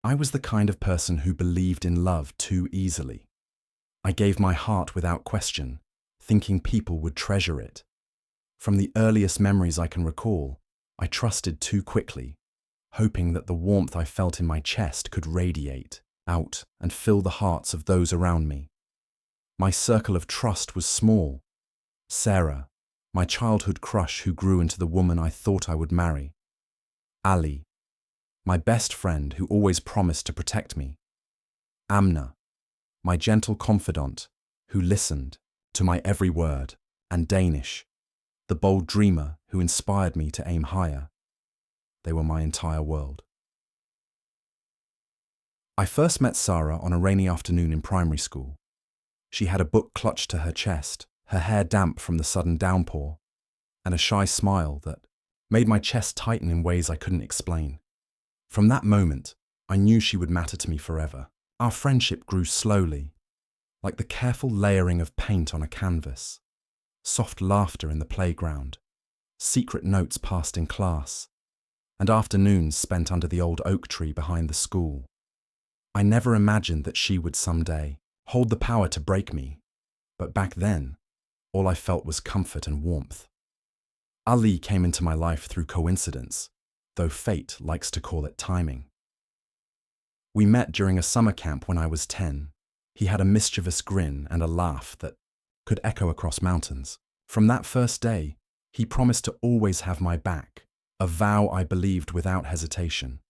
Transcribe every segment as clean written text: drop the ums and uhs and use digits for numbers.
I was the kind of person who believed in love too easily. I gave my heart without question, thinking people would treasure it. From the earliest memories I can recall, I trusted too quickly, hoping that the warmth I felt in my chest could radiate out and fill the hearts of those around me. My circle of trust was small. Sarah, my childhood crush who grew into the woman I thought I would marry. Ali, my best friend who always promised to protect me. Amna, my gentle confidant who listened to my every word. And Danish, the bold dreamer who inspired me to aim higher. They were my entire world. I first met Sarah on a rainy afternoon in primary school. She had a book clutched to her chest, her hair damp from the sudden downpour, and a shy smile that made my chest tighten in ways I couldn't explain. From that moment, I knew she would matter to me forever. Our friendship grew slowly, like the careful layering of paint on a canvas. Soft laughter in the playground, secret notes passed in class, and afternoons spent under the old oak tree behind the school. I never imagined that she would someday hold the power to break me, but back then, all I felt was comfort and warmth. Ali came into my life through coincidence, though fate likes to call it timing. We met during a summer camp when I was 10. He had a mischievous grin and a laugh that could echo across mountains. From that first day, he promised to always have my back, a vow I believed without hesitation.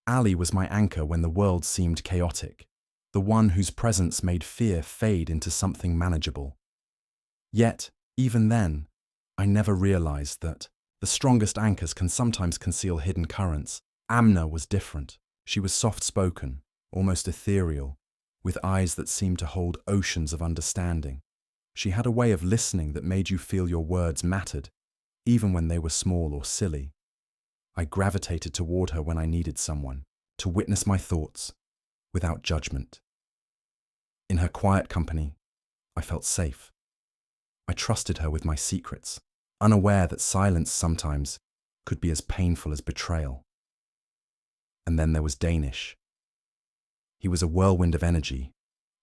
Ali was my anchor when the world seemed chaotic, the one whose presence made fear fade into something manageable. Yet, even then, I never realized that the strongest anchors can sometimes conceal hidden currents. Amna was different. She was soft-spoken, almost ethereal, with eyes that seemed to hold oceans of understanding. She had a way of listening that made you feel your words mattered, even when they were small or silly. I gravitated toward her when I needed someone to witness my thoughts without judgment. In her quiet company, I felt safe. I trusted her with my secrets, unaware that silence sometimes could be as painful as betrayal. And then there was Danish. He was a whirlwind of energy,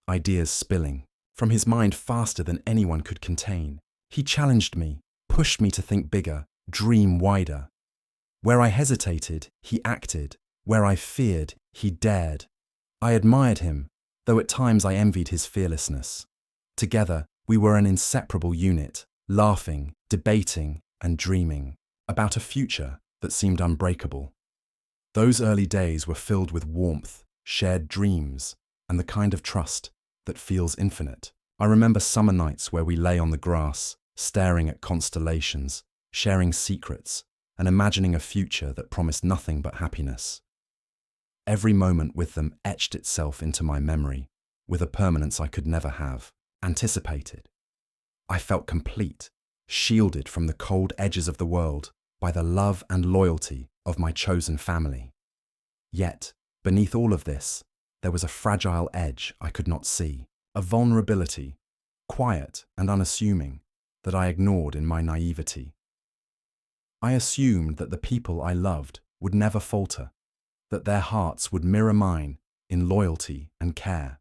ideas spilling from his mind faster than anyone could contain. He challenged me, pushed me to think bigger, dream wider. Where I hesitated, he acted. Where I feared, he dared. I admired him, though at times I envied his fearlessness. Together, we were an inseparable unit, laughing, debating, and dreaming about a future that seemed unbreakable. Those early days were filled with warmth, shared dreams, and the kind of trust that feels infinite. I remember summer nights where we lay on the grass, staring at constellations, sharing secrets, and imagining a future that promised nothing but happiness. Every moment with them etched itself into my memory, with a permanence I could never have anticipated. I felt complete, shielded from the cold edges of the world by the love and loyalty of my chosen family. Yet, beneath all of this, there was a fragile edge I could not see, a vulnerability, quiet and unassuming, that I ignored in my naivety. I assumed that the people I loved would never falter, that their hearts would mirror mine in loyalty and care.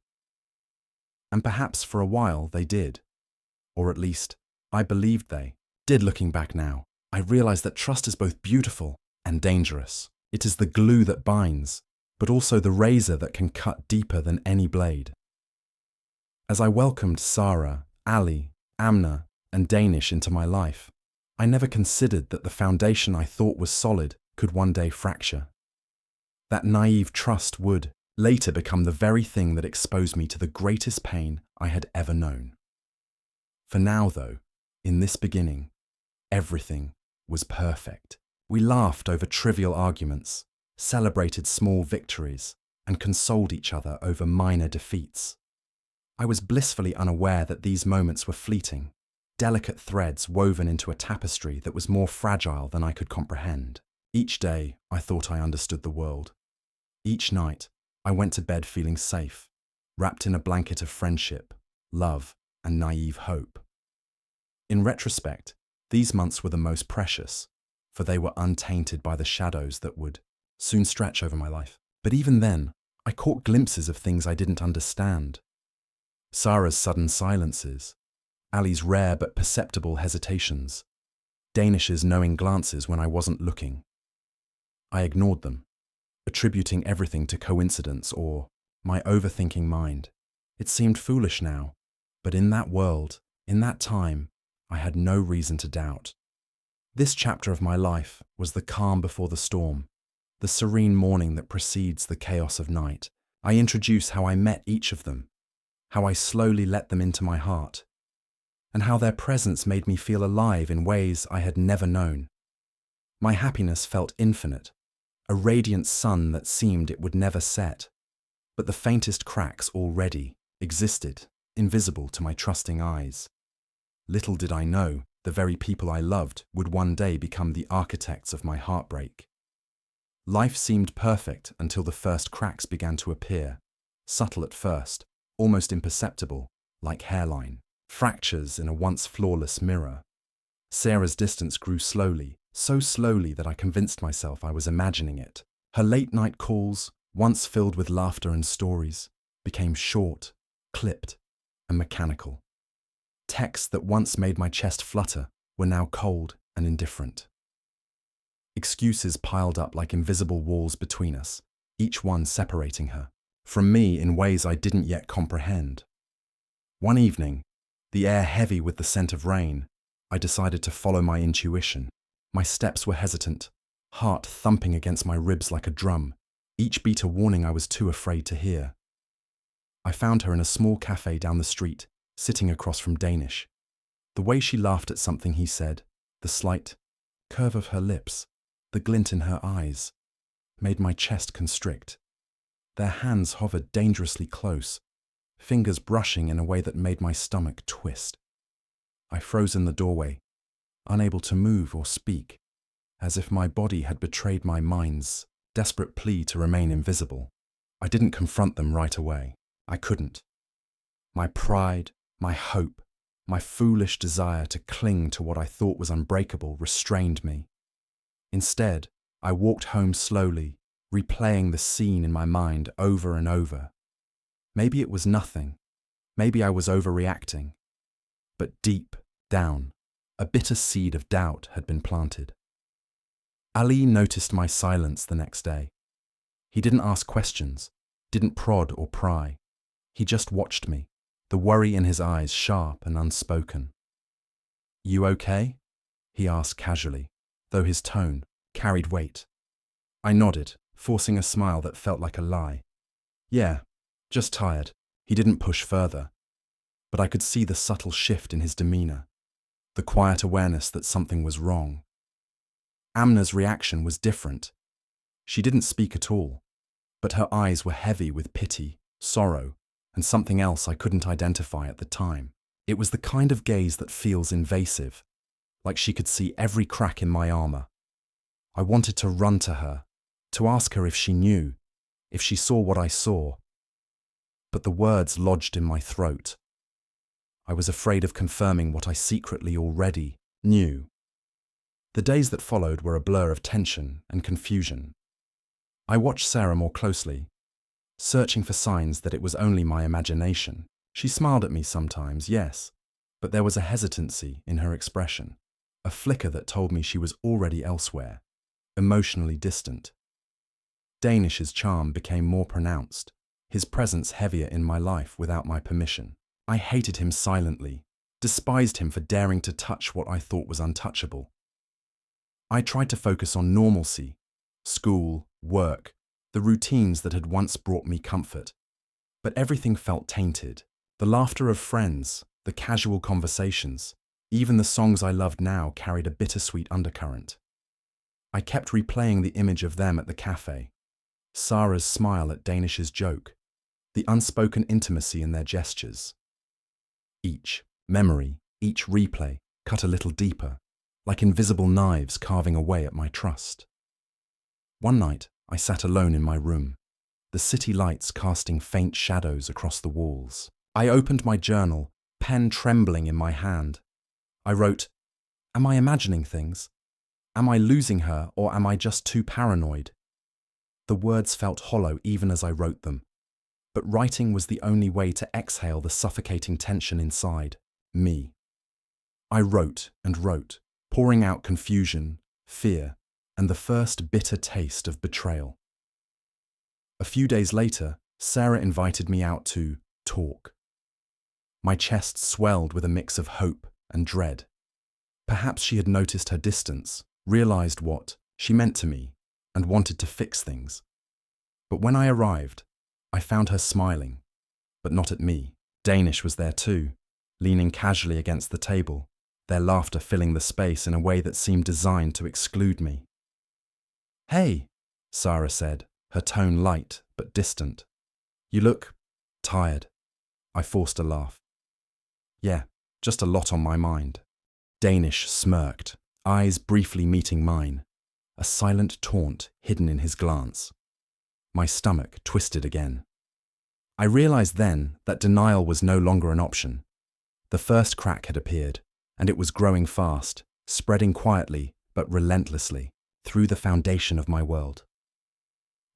And perhaps for a while they did, or at least I believed they did. Looking back now, I realize that trust is both beautiful and dangerous. It is the glue that binds, but also the razor that can cut deeper than any blade. As I welcomed Sarah, Ali, Amna, and Danish into my life, I never considered that the foundation I thought was solid could one day fracture. That naive trust would later become the very thing that exposed me to the greatest pain I had ever known. For now, though, in this beginning, everything was perfect. We laughed over trivial arguments, celebrated small victories, and consoled each other over minor defeats. I was blissfully unaware that these moments were fleeting, delicate threads woven into a tapestry that was more fragile than I could comprehend. Each day, I thought I understood the world. Each night, I went to bed feeling safe, wrapped in a blanket of friendship, love, and naive hope. In retrospect, these months were the most precious, for they were untainted by the shadows that would soon stretch over my life. But even then, I caught glimpses of things I didn't understand. Sarah's sudden silences, Ali's rare but perceptible hesitations, Danish's knowing glances when I wasn't looking. I ignored them, attributing everything to coincidence or my overthinking mind. It seemed foolish now, but in that world, in that time, I had no reason to doubt. This chapter of my life was the calm before the storm, the serene morning that precedes the chaos of night. I introduce how I met each of them, how I slowly let them into my heart, and how their presence made me feel alive in ways I had never known. My happiness felt infinite, a radiant sun that seemed it would never set, but the faintest cracks already existed, invisible to my trusting eyes. Little did I know the very people I loved would one day become the architects of my heartbreak. Life seemed perfect until the first cracks began to appear, subtle at first, almost imperceptible, like hairline, fractures in a once flawless mirror. Sarah's distance grew slowly, so slowly that I convinced myself I was imagining it. Her late-night calls, once filled with laughter and stories, became short, clipped, and mechanical. Texts that once made my chest flutter were now cold and indifferent. Excuses piled up like invisible walls between us, each one separating her from me in ways I didn't yet comprehend. One evening, the air heavy with the scent of rain, I decided to follow my intuition. My steps were hesitant, heart thumping against my ribs like a drum, each beat a warning I was too afraid to hear. I found her in a small cafe down the street, sitting across from Danish. The way she laughed at something he said, the slight curve of her lips, the glint in her eyes, made my chest constrict. Their hands hovered dangerously close, fingers brushing in a way that made my stomach twist. I froze in the doorway, unable to move or speak, as if my body had betrayed my mind's desperate plea to remain invisible. I didn't confront them right away. I couldn't. My pride, my hope, my foolish desire to cling to what I thought was unbreakable restrained me. Instead, I walked home slowly, replaying the scene in my mind over and over. Maybe it was nothing. Maybe I was overreacting. But deep down, a bitter seed of doubt had been planted. Ali noticed my silence the next day. He didn't ask questions, didn't prod or pry. He just watched me, the worry in his eyes sharp and unspoken. "You okay?" he asked casually, though his tone carried weight. I nodded, forcing a smile that felt like a lie. "Yeah, just tired." He didn't push further, but I could see the subtle shift in his demeanor, the quiet awareness that something was wrong. Amna's reaction was different. She didn't speak at all, but her eyes were heavy with pity, sorrow, and something else I couldn't identify at the time. It was the kind of gaze that feels invasive, like she could see every crack in my armor. I wanted to run to her, to ask her if she knew, if she saw what I saw. But the words lodged in my throat. I was afraid of confirming what I secretly already knew. The days that followed were a blur of tension and confusion. I watched Sarah more closely, searching for signs that it was only my imagination. She smiled at me sometimes, yes, but there was a hesitancy in her expression, a flicker that told me she was already elsewhere, emotionally distant. Danish's charm became more pronounced, his presence heavier in my life without my permission. I hated him silently, despised him for daring to touch what I thought was untouchable. I tried to focus on normalcy, school, work, the routines that had once brought me comfort. But everything felt tainted. The laughter of friends, the casual conversations, even the songs I loved now carried a bittersweet undercurrent. I kept replaying the image of them at the cafe, Sarah's smile at Danish's joke, the unspoken intimacy in their gestures. Each memory, each replay cut a little deeper, like invisible knives carving away at my trust. One night, I sat alone in my room, the city lights casting faint shadows across the walls. I opened my journal, pen trembling in my hand. I wrote, "Am I imagining things? Am I losing her, or am I just too paranoid?" The words felt hollow even as I wrote them. But writing was the only way to exhale the suffocating tension inside me. I wrote and wrote, pouring out confusion, fear, and the first bitter taste of betrayal. A few days later, Sarah invited me out to talk. My chest swelled with a mix of hope and dread. Perhaps she had noticed her distance, realized what she meant to me, and wanted to fix things. But when I arrived, I found her smiling, but not at me. Danish was there too, leaning casually against the table, their laughter filling the space in a way that seemed designed to exclude me. "Hey," Sarah said, her tone light but distant. "You look tired." I forced a laugh. "Yeah, just a lot on my mind." Danish smirked, eyes briefly meeting mine, a silent taunt hidden in his glance. My stomach twisted again. I realized then that denial was no longer an option. The first crack had appeared, and it was growing fast, spreading quietly but relentlessly through the foundation of my world.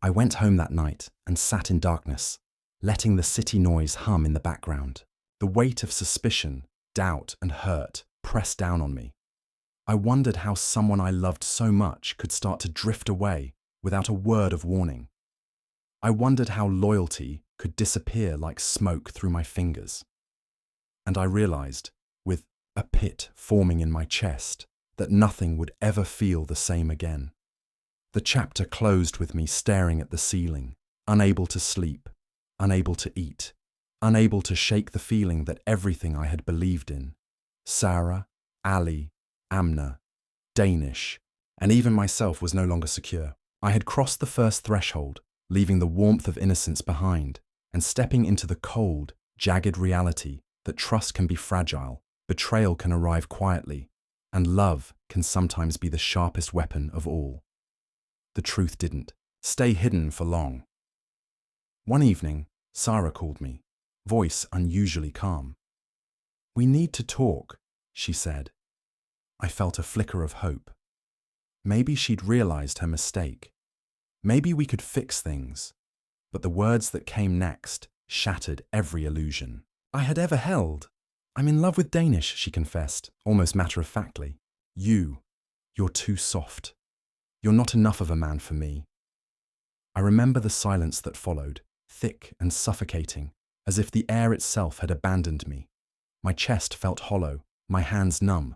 I went home that night and sat in darkness, letting the city noise hum in the background. The weight of suspicion, doubt, and hurt pressed down on me. I wondered how someone I loved so much could start to drift away without a word of warning. I wondered how loyalty could disappear like smoke through my fingers. And I realized, with a pit forming in my chest, that nothing would ever feel the same again. The chapter closed with me staring at the ceiling, unable to sleep, unable to eat, unable to shake the feeling that everything I had believed in, Sarah, Ali, Amna, Danish, and even myself was no longer secure. I had crossed the first threshold, leaving the warmth of innocence behind, and stepping into the cold, jagged reality that trust can be fragile, betrayal can arrive quietly, and love can sometimes be the sharpest weapon of all. The truth didn't stay hidden for long. One evening, Sarah called me, voice unusually calm. "We need to talk," she said. I felt a flicker of hope. Maybe she'd realized her mistake. Maybe we could fix things. But the words that came next shattered every illusion I had ever held. "I'm in love with Danish," she confessed, almost matter-of-factly. You're too soft. You're not enough of a man for me." I remember the silence that followed, thick and suffocating, as if the air itself had abandoned me. My chest felt hollow, my hands numb.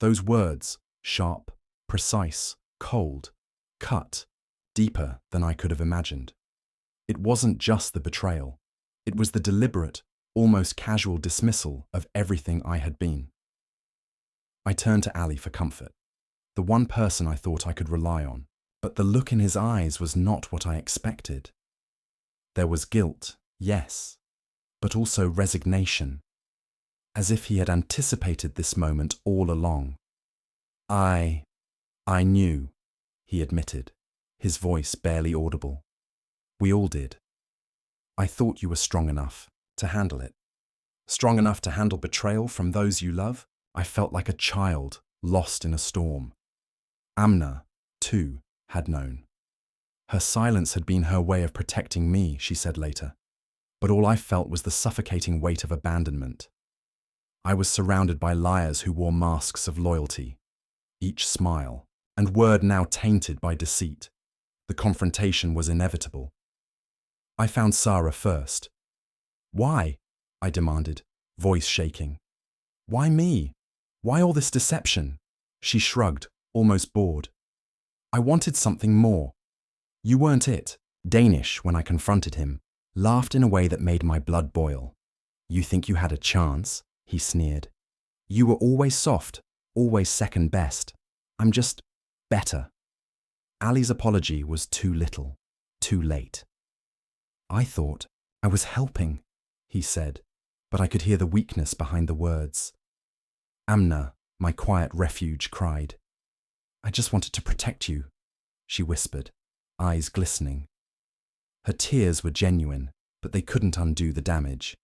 Those words, sharp, precise, cold, cut deeper than I could have imagined. It wasn't just the betrayal. It was the deliberate, almost casual dismissal of everything I had been. I turned to Ali for comfort, the one person I thought I could rely on, but the look in his eyes was not what I expected. There was guilt, yes, but also resignation, as if he had anticipated this moment all along. I knew," he admitted, his voice barely audible. "We all did. I thought you were strong enough to handle it. Strong enough to handle betrayal from those you love." I felt like a child lost in a storm. Amna, too, had known. Her silence had been her way of protecting me, she said later. But all I felt was the suffocating weight of abandonment. I was surrounded by liars who wore masks of loyalty, each smile, and word now tainted by deceit. The confrontation was inevitable. I found Sarah first. "Why?" I demanded, voice shaking. "Why me? Why all this deception?" She shrugged, almost bored. "I wanted something more. You weren't it." Danish, when I confronted him, laughed in a way that made my blood boil. "You think you had a chance?" he sneered. "You were always soft, always second best. I'm just better." Ali's apology was too little, too late. "I thought I was helping," he said, but I could hear the weakness behind the words. "Amna, my quiet refuge," cried. "I just wanted to protect you," she whispered, eyes glistening. Her tears were genuine, but they couldn't undo the damage.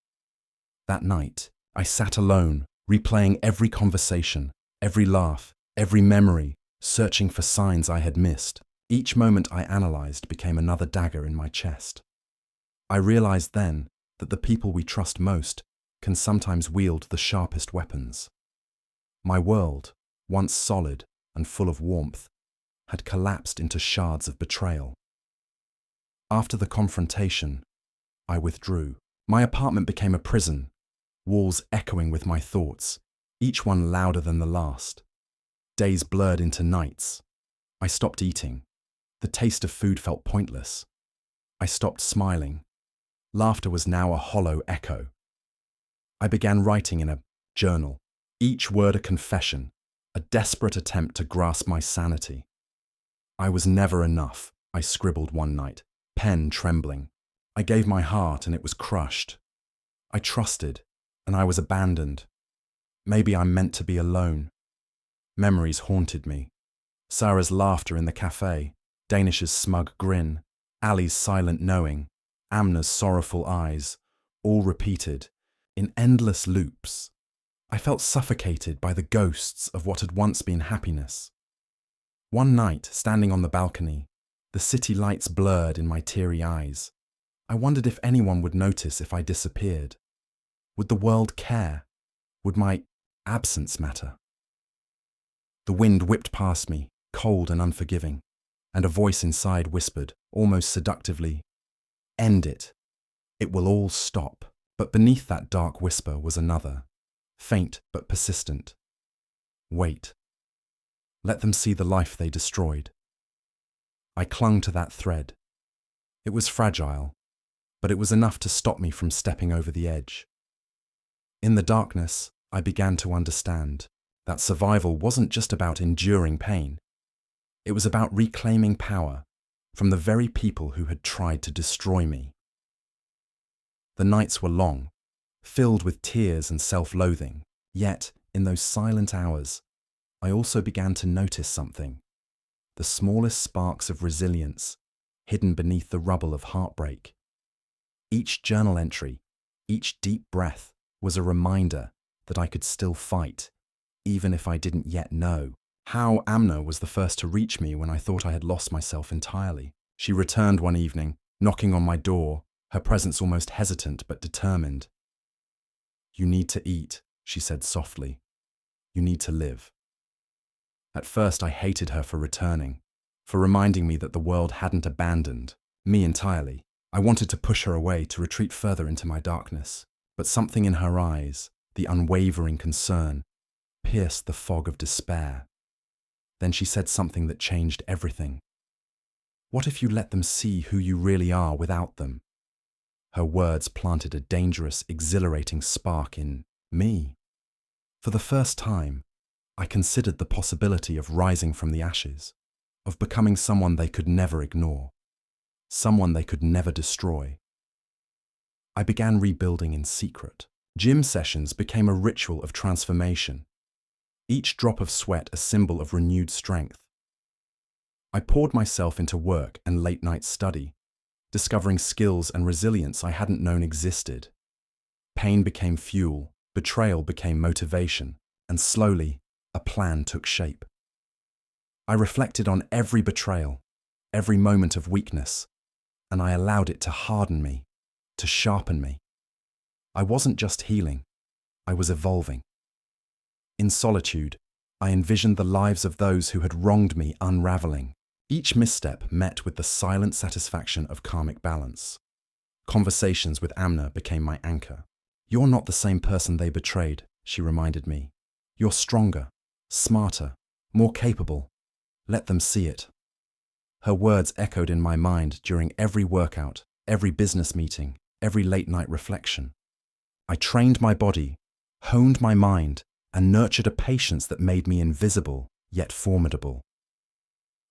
That night, I sat alone, replaying every conversation, every laugh, every memory, searching for signs I had missed. Each moment I analysed became another dagger in my chest. I realised then that the people we trust most can sometimes wield the sharpest weapons. My world, once solid and full of warmth, had collapsed into shards of betrayal. After the confrontation, I withdrew. My apartment became a prison, walls echoing with my thoughts, each one louder than the last. Days blurred into nights. I stopped eating. The taste of food felt pointless. I stopped smiling. Laughter was now a hollow echo. I began writing in a journal, each word a confession, a desperate attempt to grasp my sanity. I was never enough, I scribbled one night, pen trembling. I gave my heart and it was crushed. I trusted and I was abandoned. Maybe I'm meant to be alone. Memories haunted me. Sarah's laughter in the cafe, Danish's smug grin, Ali's silent knowing, Amna's sorrowful eyes, all repeated, in endless loops. I felt suffocated by the ghosts of what had once been happiness. One night, standing on the balcony, the city lights blurred in my teary eyes. I wondered if anyone would notice if I disappeared. Would the world care? Would my absence matter? The wind whipped past me, cold and unforgiving, and a voice inside whispered, almost seductively, "End it. It will all stop." But beneath that dark whisper was another, faint but persistent. Wait. Let them see the life they destroyed. I clung to that thread. It was fragile, but it was enough to stop me from stepping over the edge. In the darkness, I began to understand that survival wasn't just about enduring pain. It was about reclaiming power from the very people who had tried to destroy me. The nights were long, filled with tears and self-loathing, yet, in those silent hours, I also began to notice something, the smallest sparks of resilience hidden beneath the rubble of heartbreak. Each journal entry, each deep breath was a reminder that I could still fight, even if I didn't yet know. How Amna was the first to reach me when I thought I had lost myself entirely. She returned one evening, knocking on my door, her presence almost hesitant but determined. "You need to eat," she said softly. "You need to live." At first I hated her for returning, for reminding me that the world hadn't abandoned me entirely. I wanted to push her away, to retreat further into my darkness. But something in her eyes, the unwavering concern, pierced the fog of despair. Then she said something that changed everything. "What if you let them see who you really are without them?" Her words planted a dangerous, exhilarating spark in me. For the first time, I considered the possibility of rising from the ashes, of becoming someone they could never ignore, someone they could never destroy. I began rebuilding in secret. Gym sessions became a ritual of transformation, each drop of sweat a symbol of renewed strength. I poured myself into work and late-night study, discovering skills and resilience I hadn't known existed. Pain became fuel, betrayal became motivation, and slowly, a plan took shape. I reflected on every betrayal, every moment of weakness, and I allowed it to harden me, to sharpen me. I wasn't just healing, I was evolving. In solitude, I envisioned the lives of those who had wronged me unraveling. Each misstep met with the silent satisfaction of karmic balance. Conversations with Amna became my anchor. "You're not the same person they betrayed," she reminded me. "You're stronger, smarter, more capable. Let them see it." Her words echoed in my mind during every workout, every business meeting, every late-night reflection. I trained my body, honed my mind, and nurtured a patience that made me invisible, yet formidable.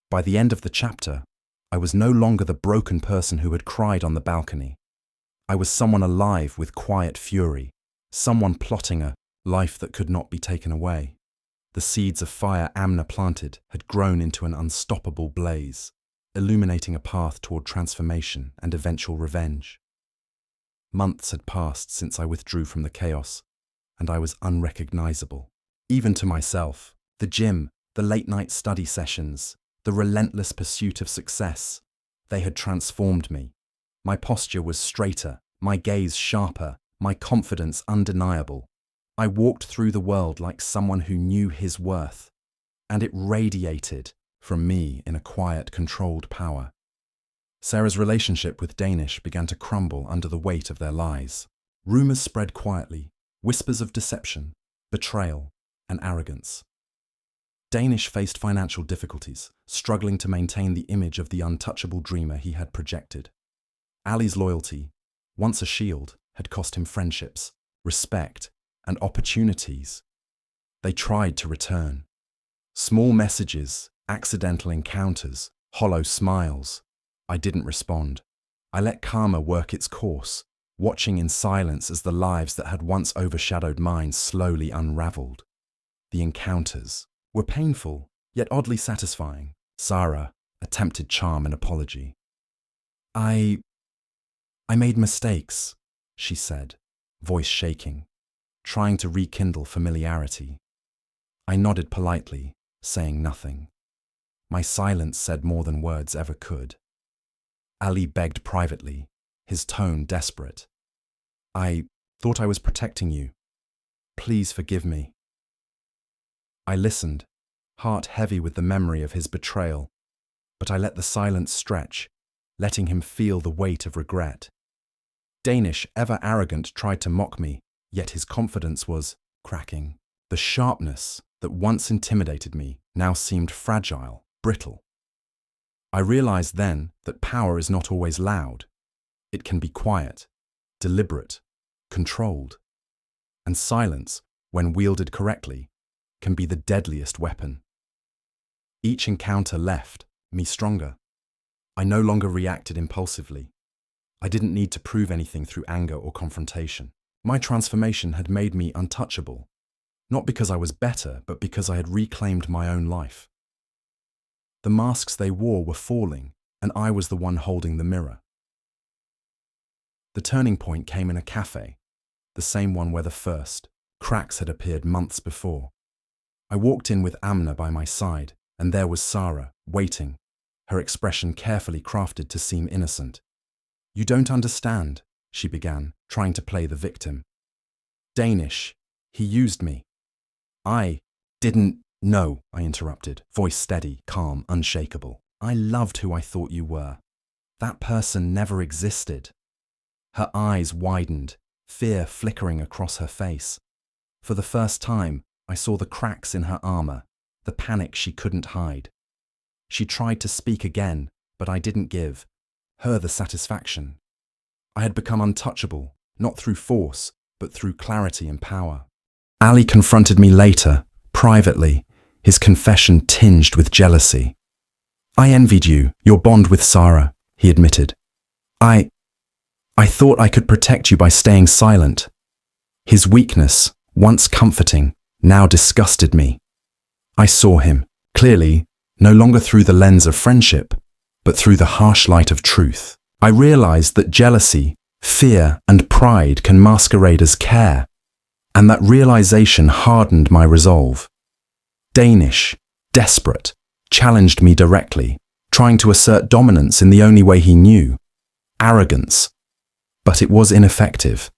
By the end of the chapter, I was no longer the broken person who had cried on the balcony. I was someone alive with quiet fury, someone plotting a life that could not be taken away. The seeds of fire Amna planted had grown into an unstoppable blaze, illuminating a path toward transformation and eventual revenge. Months had passed since I withdrew from the chaos, and I was unrecognizable. Even to myself, the gym, the late-night study sessions, the relentless pursuit of success. They had transformed me. My posture was straighter, my gaze sharper, my confidence undeniable. I walked through the world like someone who knew his worth, and it radiated from me in a quiet, controlled power. Sarah's relationship with Danish began to crumble under the weight of their lies. Rumors spread quietly, whispers of deception, betrayal, and arrogance. Danish faced financial difficulties, struggling to maintain the image of the untouchable dreamer he had projected. Ali's loyalty, once a shield, had cost him friendships, respect, and opportunities. They tried to return. Small messages, accidental encounters, hollow smiles. I didn't respond. I let karma work its course, watching in silence as the lives that had once overshadowed mine slowly unraveled. The encounters were painful, yet oddly satisfying. Sarah attempted charm and apology. I made mistakes, she said, voice shaking, trying to rekindle familiarity. I nodded politely, saying nothing. My silence said more than words ever could. Ali begged privately, his tone desperate. I thought I was protecting you. Please forgive me. I listened, heart heavy with the memory of his betrayal, but I let the silence stretch, letting him feel the weight of regret. Danish, ever arrogant, tried to mock me, yet his confidence was cracking. The sharpness that once intimidated me now seemed fragile, brittle. I realized then that power is not always loud. It can be quiet, deliberate, controlled. And silence, when wielded correctly, can be the deadliest weapon. Each encounter left me stronger. I no longer reacted impulsively. I didn't need to prove anything through anger or confrontation. My transformation had made me untouchable, not because I was better, but because I had reclaimed my own life. The masks they wore were falling, and I was the one holding the mirror. The turning point came in a cafe, the same one where the first cracks had appeared months before. I walked in with Amna by my side, and there was Sarah, waiting, her expression carefully crafted to seem innocent. You don't understand, she began, trying to play the victim. Danish, he used me. I didn't know, I interrupted, voice steady, calm, unshakable. I loved who I thought you were. That person never existed. Her eyes widened, fear flickering across her face. For the first time, I saw the cracks in her armor, the panic she couldn't hide. She tried to speak again, but I didn't give her the satisfaction. I had become untouchable, not through force, but through clarity and power. Ali confronted me later, privately, his confession tinged with jealousy. I envied you, your bond with Sarah, he admitted. I thought I could protect you by staying silent. His weakness, once comforting, now disgusted me. I saw him, clearly, no longer through the lens of friendship, but through the harsh light of truth. I realized that jealousy, fear, and pride can masquerade as care, and that realization hardened my resolve. Danish, desperate, challenged me directly, trying to assert dominance in the only way he knew, arrogance. But it was ineffective.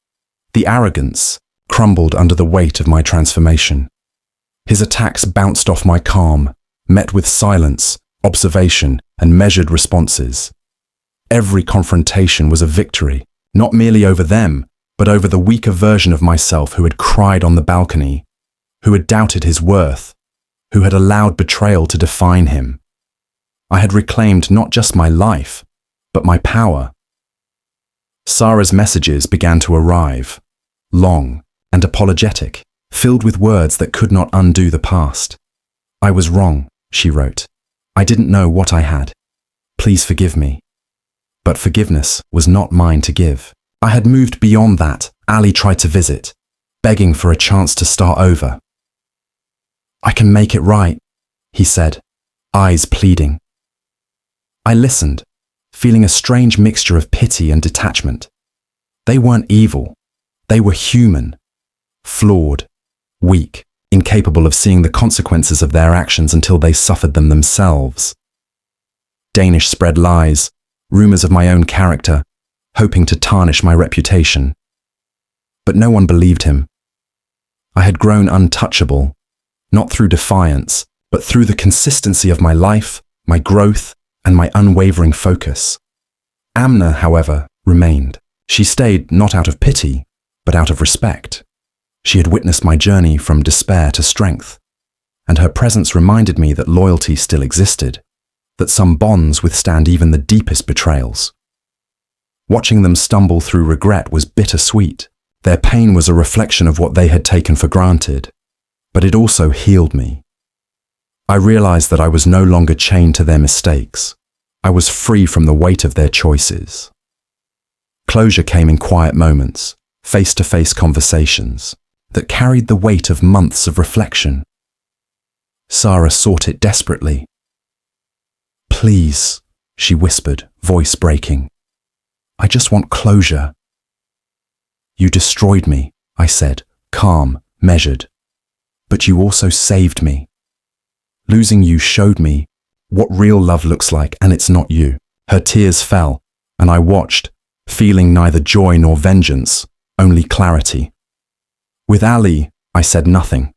The arrogance crumbled under the weight of my transformation. His attacks bounced off my calm, met with silence, observation, and measured responses. Every confrontation was a victory, not merely over them, but over the weaker version of myself who had cried on the balcony, who had doubted his worth, who had allowed betrayal to define him. I had reclaimed not just my life, but my power. Sarah's messages began to arrive, long and apologetic, filled with words that could not undo the past. I was wrong, she wrote. I didn't know what I had. Please forgive me. But forgiveness was not mine to give. I had moved beyond that. Ali tried to visit, begging for a chance to start over. I can make it right, he said, eyes pleading. I listened, feeling a strange mixture of pity and detachment. They weren't evil. They were human, flawed, weak, incapable of seeing the consequences of their actions until they suffered them themselves. Danish spread lies, rumors of my own character, hoping to tarnish my reputation. But no one believed him. I had grown untouchable, not through defiance, but through the consistency of my life, my growth, and my unwavering focus. Amna, however, remained. She stayed not out of pity, but out of respect. She had witnessed my journey from despair to strength, and her presence reminded me that loyalty still existed, that some bonds withstand even the deepest betrayals. Watching them stumble through regret was bittersweet. Their pain was a reflection of what they had taken for granted, but it also healed me. I realized that I was no longer chained to their mistakes. I was free from the weight of their choices. Closure came in quiet moments, face-to-face conversations that carried the weight of months of reflection. Sarah sought it desperately. "Please," she whispered, voice breaking. "I just want closure." "You destroyed me," I said, calm, measured. "But you also saved me. Losing you showed me what real love looks like, and it's not you." Her tears fell, and I watched, feeling neither joy nor vengeance, only clarity. With Ali, I said nothing.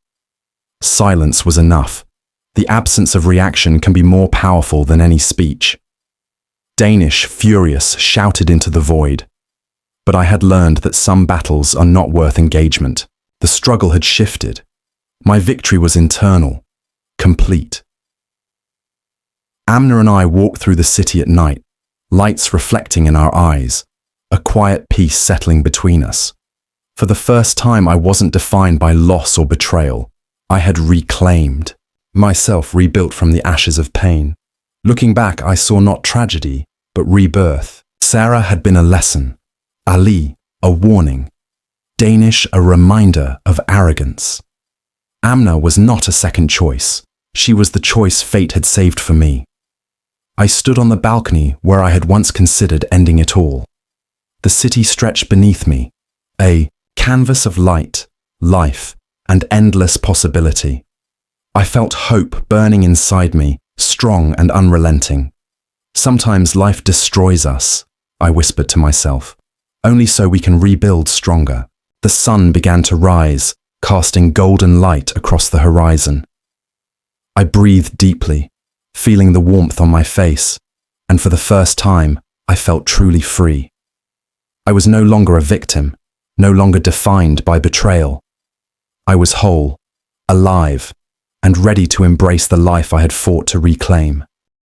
Silence was enough. The absence of reaction can be more powerful than any speech. Danish, furious, shouted into the void. But I had learned that some battles are not worth engagement. The struggle had shifted. My victory was internal, complete. Amna and I walked through the city at night, lights reflecting in our eyes, a quiet peace settling between us. For the first time, I wasn't defined by loss or betrayal. I had reclaimed myself, rebuilt from the ashes of pain. Looking back, I saw not tragedy, but rebirth. Sarah had been a lesson, Ali a warning, Danish a reminder of arrogance. Amna was not a second choice. She was the choice fate had saved for me. I stood on the balcony where I had once considered ending it all. The city stretched beneath me, a canvas of light, life, and endless possibility. I felt hope burning inside me, strong and unrelenting. Sometimes life destroys us, I whispered to myself. Only so we can rebuild stronger. The sun began to rise, casting golden light across the horizon. I breathed deeply, feeling the warmth on my face, and for the first time, I felt truly free. I was no longer a victim, no longer defined by betrayal. I was whole, alive, and ready to embrace the life I had fought to reclaim.